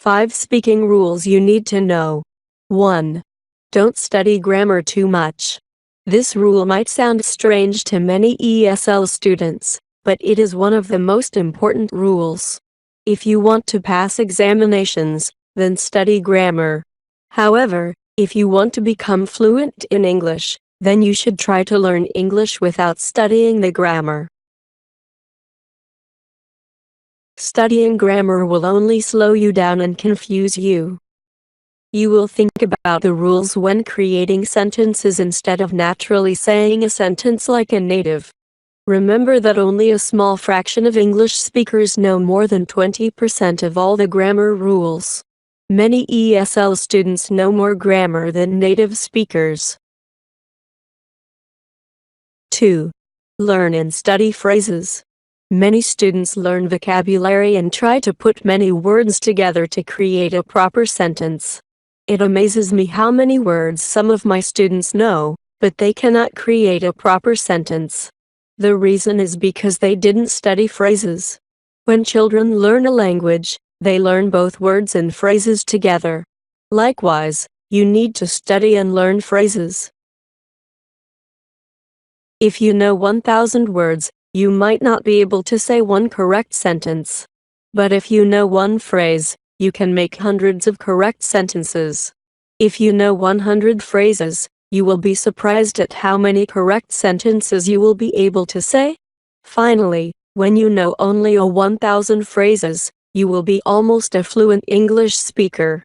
5 speaking rules you need to know. 1. Don't study grammar too much. This rule might sound strange to many ESL students, but it is one of the most important rules. If you want to pass examinations, then study grammar. However, if you want to become fluent in English, then you should try to learn English without studying the grammar. Studying grammar will only slow you down and confuse you. You will think about the rules when creating sentences instead of naturally saying a sentence like a native. Remember that only a small fraction of English speakers know more than 20% of all the grammar rules. Many ESL students know more grammar than native speakers. 2. Learn and study phrases. Many students learn vocabulary and try to put many words together to create a proper sentence. It amazes me how many words some of my students know, but they cannot create a proper sentence. The reason is because they didn't study phrases. When children learn a language, they learn both words and phrases together. Likewise, you need to study and learn phrases. If you know 1,000 words, you might not be able to say one correct sentence. But if you know one phrase, you can make hundreds of correct sentences. If you know 100 phrases, you will be surprised at how many correct sentences you will be able to say. Finally, when you know only 1,000 phrases, you will be almost a fluent English speaker.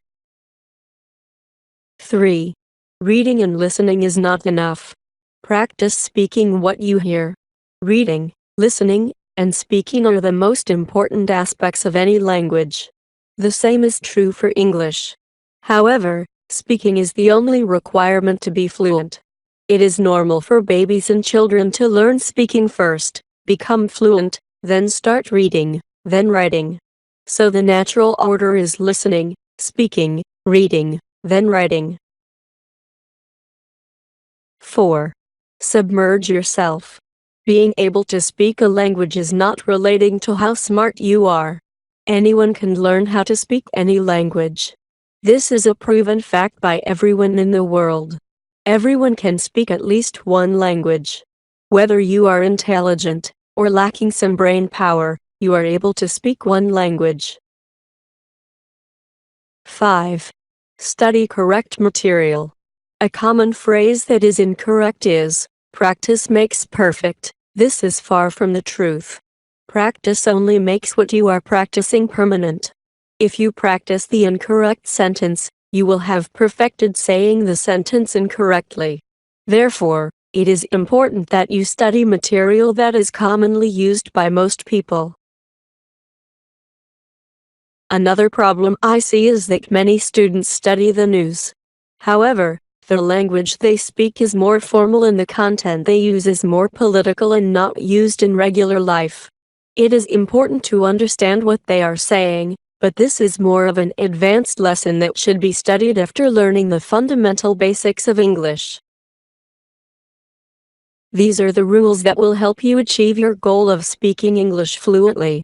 3. Reading and listening is not enough. Practice speaking what you hear. Reading, listening, and speaking are the most important aspects of any language. The same is true for English. However, speaking is the only requirement to be fluent. It is normal for babies and children to learn speaking first, become fluent, then start reading, then writing. So the natural order is listening, speaking, reading, then writing. 4. Submerge yourself. Being able to speak a language is not relating to how smart you are. Anyone can learn how to speak any language. This is a proven fact by everyone in the world. Everyone can speak at least one language. Whether you are intelligent or lacking some brain power, you are able to speak one language. 5. Study correct material. A common phrase that is incorrect is, "Practice makes perfect." This is far from the truth. Practice only makes what you are practicing permanent. If you practice the incorrect sentence, you will have perfected saying the sentence incorrectly. Therefore, it is important that you study material that is commonly used by most people. Another problem I see is that many students study the news. However, the language they speak is more formal and the content they use is more political and not used in regular life. It is important to understand what they are saying, but this is more of an advanced lesson that should be studied after learning the fundamental basics of English. These are the rules that will help you achieve your goal of speaking English fluently.